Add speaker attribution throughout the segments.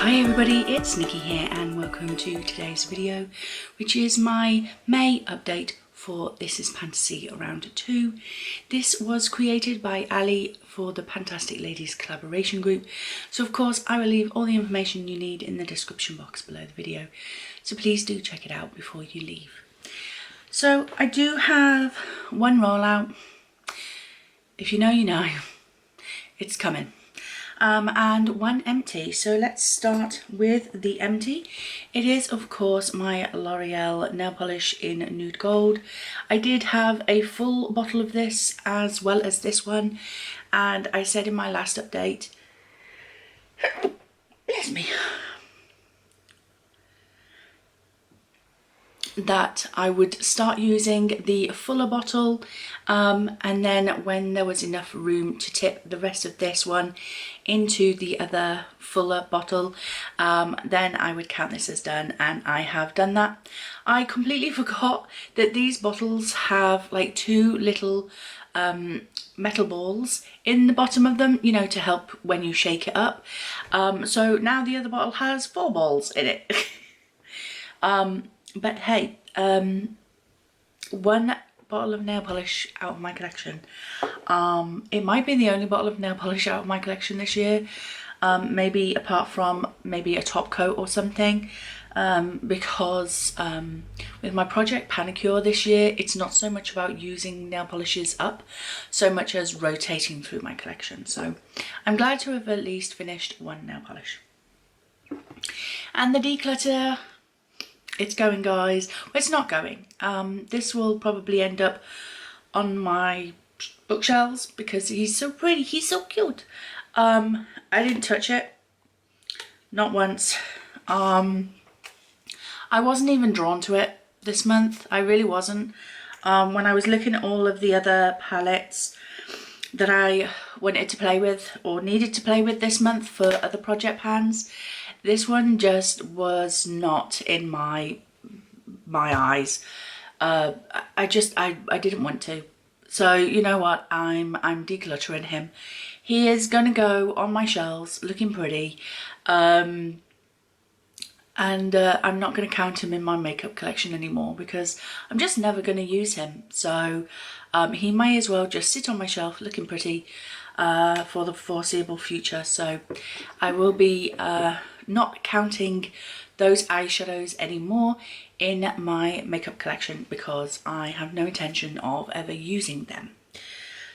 Speaker 1: Hi everybody, it's Nikki here and welcome to today's video, which is my May update for This is Fantasy Round 2. This was created by Ali for the Fantastic Ladies collaboration group, so of course I will leave all the information you need in the description box below the video, so please do check it out before you leave. So I do have one rollout. If you know, you know. It's coming. And one empty. So let's start with the empty. It is of course my L'Oreal nail polish in nude gold. I did have a full bottle of this as well as this one, and I said in my last update, bless me, that I would start using the fuller bottle, and then when there was enough room to tip the rest of this one into the other fuller bottle, then I would count this as done, and I have done that. I completely forgot that these bottles have like two little metal balls in the bottom of them, you know, to help when you shake it up. So now the other bottle has 4 balls in it. But hey, one bottle of nail polish out of my collection. It might be the only bottle of nail polish out of my collection this year, maybe apart from maybe a top coat or something, because with my project Panicure this year, it's not so much about using nail polishes up so much as rotating through my collection. So I'm glad to have at least finished one nail polish. And the declutter, it's going, guys. Well, it's not going. This will probably end up on my bookshelves because he's so pretty, he's so cute. I didn't touch it, not once. I wasn't even drawn to it this month. I really wasn't. When I was looking at all of the other palettes that I wanted to play with or needed to play with this month for other project pans, this one just was not in my eyes. I didn't want to. So you know what? I'm decluttering him. He is gonna go on my shelves looking pretty, and I'm not gonna count him in my makeup collection anymore because I'm just never gonna use him. So he may as well just sit on my shelf looking pretty for the foreseeable future. So I will be not counting those eyeshadows anymore in my makeup collection because I have no intention of ever using them.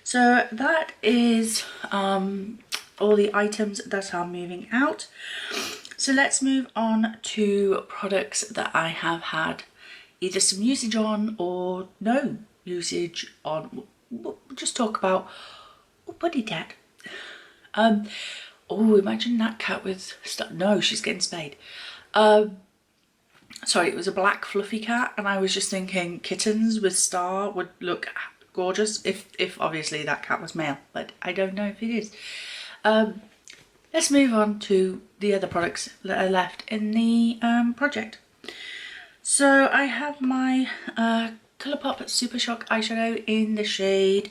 Speaker 1: So that is all the items that are moving out. So let's move on to products that I have had either some usage on or no usage on. We'll just talk about, oh buddy cat. Oh, imagine that cat with stuff. No, she's getting spayed. Sorry, it was a black fluffy cat, and I was just thinking kittens with star would look gorgeous if obviously that cat was male, but I don't know if it is. Let's move on to the other products that are left in the project. So I have my Colourpop Super Shock eyeshadow in the shade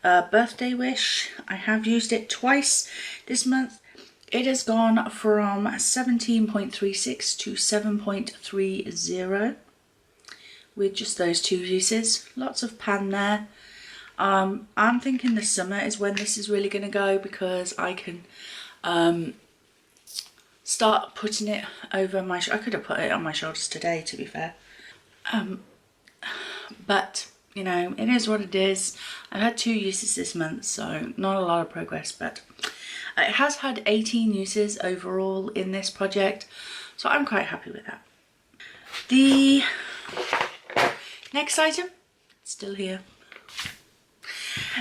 Speaker 1: Birthday Wish. I have used it twice this month. It has gone from 17.36 to 7.30 with just those 2 uses. Lots of pan there. I'm thinking the summer is when this is really going to go because I can start putting it over my I could have put it on my shoulders today, to be fair. But you know, it is what it is. I've had 2 uses this month, so not a lot of progress, but it has had 18 uses overall in this project, so I'm quite happy with that. The next item, still here.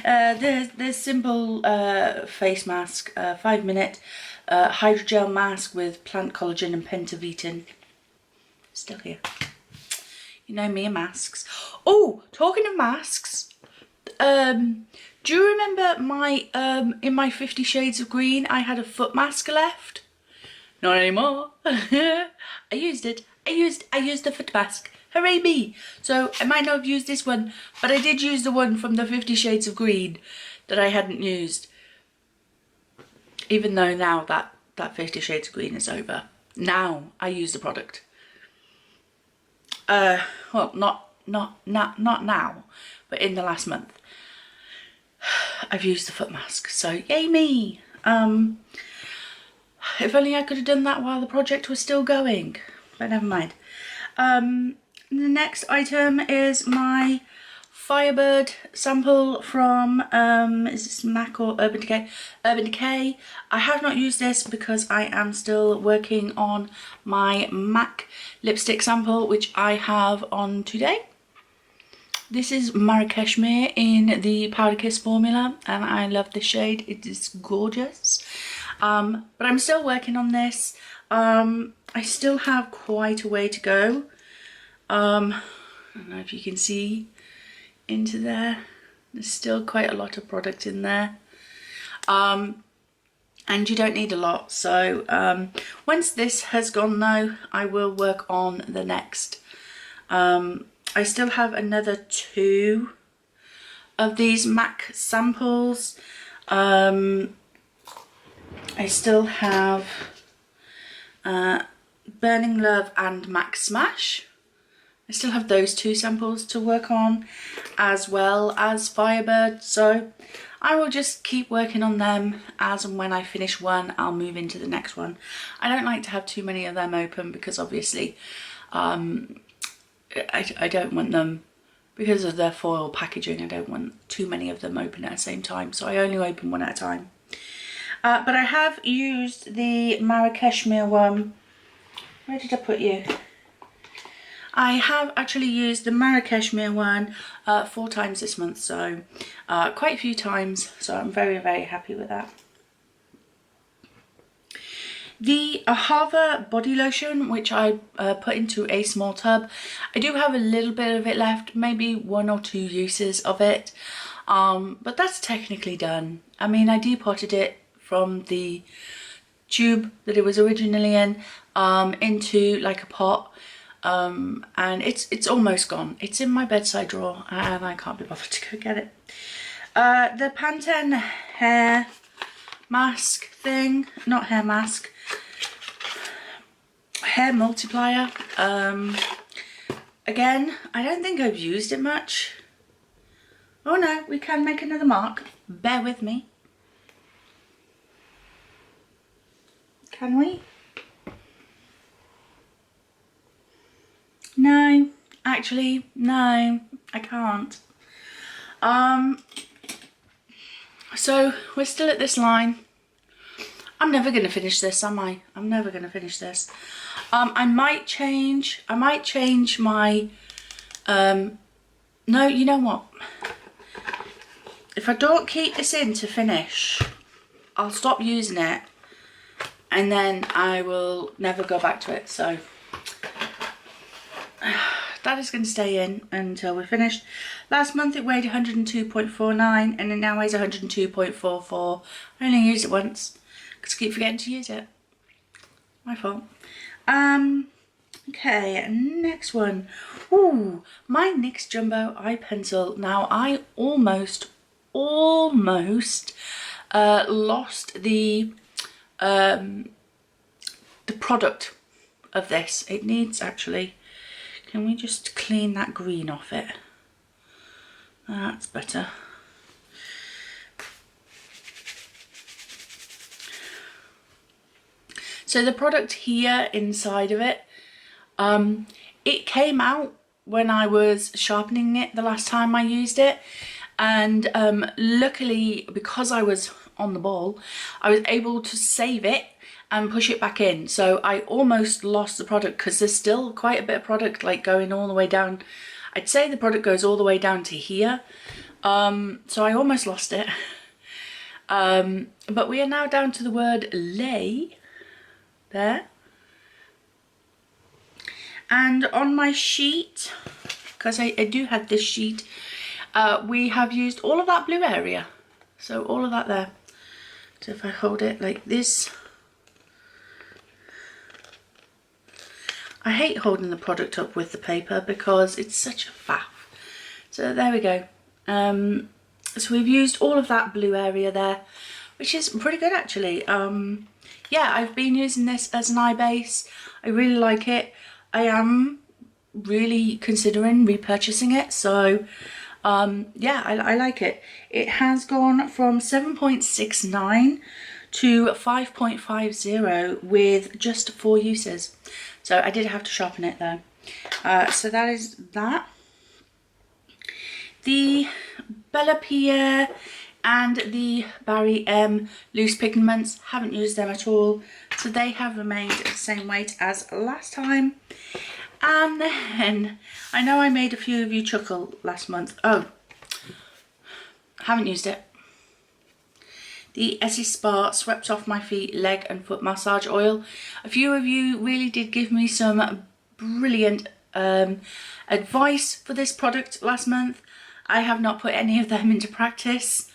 Speaker 1: The simple face mask, 5-minute hydrogel mask with plant collagen and pentavetin. Still here. You know me and masks. Oh, talking of masks, do you remember my in my 50 Shades of Green I had a foot mask left? Not anymore. I used it. I used the foot mask. Hooray me! So I might not have used this one, but I did use the one from the 50 Shades of Green that I hadn't used. Even though now that that 50 Shades of Green is over. Now I use the product. Well, not now, but in the last month, I've used the foot mask. So yay me! If only I could have done that while the project was still going, but never mind. The next item is my Firebird sample from, is this MAC or Urban Decay? Urban Decay. I have not used this because I am still working on my MAC lipstick sample, which I have on today. This is Marrakeshmere in the Powder Kiss formula, and I love this shade. It is gorgeous. But I'm still working on this. I still have quite a way to go. I don't know if you can see into there. There's still quite a lot of product in there. And you don't need a lot. So once this has gone though, I will work on the next. I still have another 2 of these MAC samples. I still have Burning Love and MAC Smash. I still have those 2 samples to work on, as well as Firebird. So I will just keep working on them. As and when I finish one, I'll move into the next one. I don't like to have too many of them open because obviously I don't want them, because of their foil packaging, I don't want too many of them open at the same time. So I only open one at a time. But I have used the Marrakeshmere one. Where did I put you? I have actually used the Marrakeshmere one 4 times this month, so quite a few times, so I'm very, very happy with that. The Ahava body lotion, which I put into a small tub, I do have a little bit of it left, maybe 1 or 2 uses of it, but that's technically done. I mean, I depotted it from the tube that it was originally in into like a pot. And it's almost gone. It's in my bedside drawer and I can't be bothered to go get it. The Pantene hair mask thing, not hair mask, hair multiplier. Again, I don't think I've used it much. Oh no, we can make another mark. Bear with me. Can we? No, actually, no, I can't. So we're still at this line. I'm never going to finish this, am I? I'm never going to finish this. I might change my, no, you know what? If I don't keep this in to finish, I'll stop using it and then I will never go back to it, so. That is going to stay in until we're finished. Last month it weighed 102.49 and it now weighs 102.44. I only used it once because I keep forgetting to use it. My fault. Okay, next one. Ooh, my NYX Jumbo Eye Pencil. Now I almost lost the product of this. It needs actually. Can we just clean that green off it? That's better. So the product here inside of it, it came out when I was sharpening it the last time I used it. And luckily, because I was on the ball, I was able to save it and push it back in. So I almost lost the product because there's still quite a bit of product like going all the way down. I'd say the product goes all the way down to here. So I almost lost it. But we are now down to the word lay there. And on my sheet, because I do have this sheet, we have used all of that blue area. So all of that there. So if I hold it like this, I hate holding the product up with the paper because it's such a faff. So there we go. So we've used all of that blue area there which is pretty good actually. Yeah, I've been using this as an eye base. I really like it. I am really considering repurchasing it, so yeah, I like it. It has gone from 7.69 to 5.50 with just 4 uses. So I did have to sharpen it though. So that is that. The Bella Pierre and the Barry M loose pigments, haven't used them at all, so they have remained the same weight as last time. And then I know I made a few of you chuckle last month. Oh, haven't used it. The Essie Spa Swept Off My Feet Leg and Foot Massage Oil. A few of you really did give me some brilliant advice for this product last month. I have not put any of them into practice.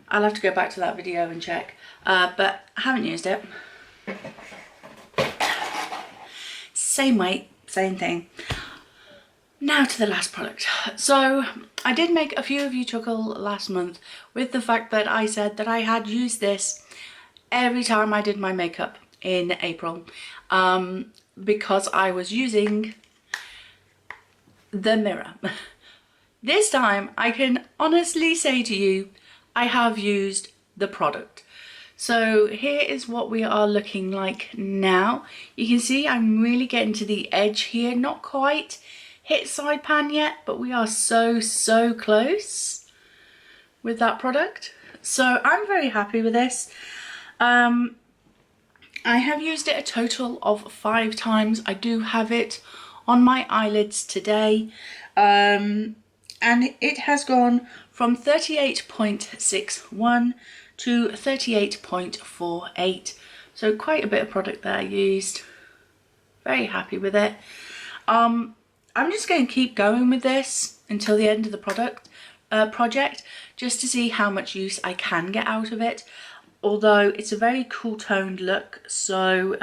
Speaker 1: I'll have to go back to that video and check, but I haven't used it. Same weight, same thing. Now to the last product. So I did make a few of you chuckle last month with the fact that I said that I had used this every time I did my makeup in April, because I was using the mirror. This time I can honestly say to you, I have used the product. So here is what we are looking like now. You can see I'm really getting to the edge here, not quite hit side pan yet, but we are so close with that product. So I'm very happy with this. I have used it a total of 5 times. I do have it on my eyelids today, and it has gone from 38.61 to 38.48. So quite a bit of product that I used. Very happy with it. I'm just going to keep going with this until the end of the project, just to see how much use I can get out of it. Although it's a very cool toned look, so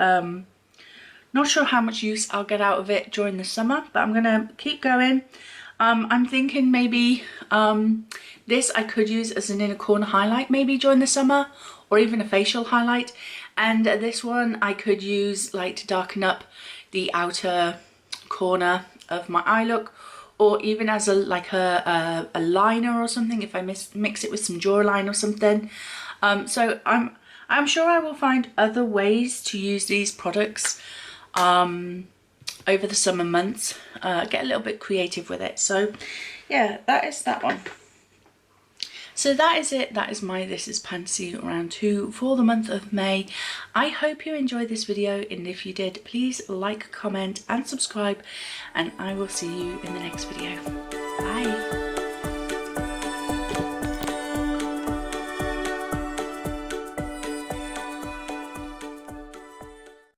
Speaker 1: not sure how much use I'll get out of it during the summer, but I'm going to keep going. I'm thinking maybe this I could use as an inner corner highlight maybe during the summer, or even a facial highlight. And this one I could use like to darken up the outer corner of my eye look, or even as a liner or something if I mix it with some jawline or something. So I'm sure I will find other ways to use these products over the summer months, get a little bit creative with it. So yeah, that is that one. So that is it. That is my This Is Pantasy round 2 for the month of May. I hope you enjoyed this video, and if you did, please like, comment and subscribe, and I will see you in the next video. Bye.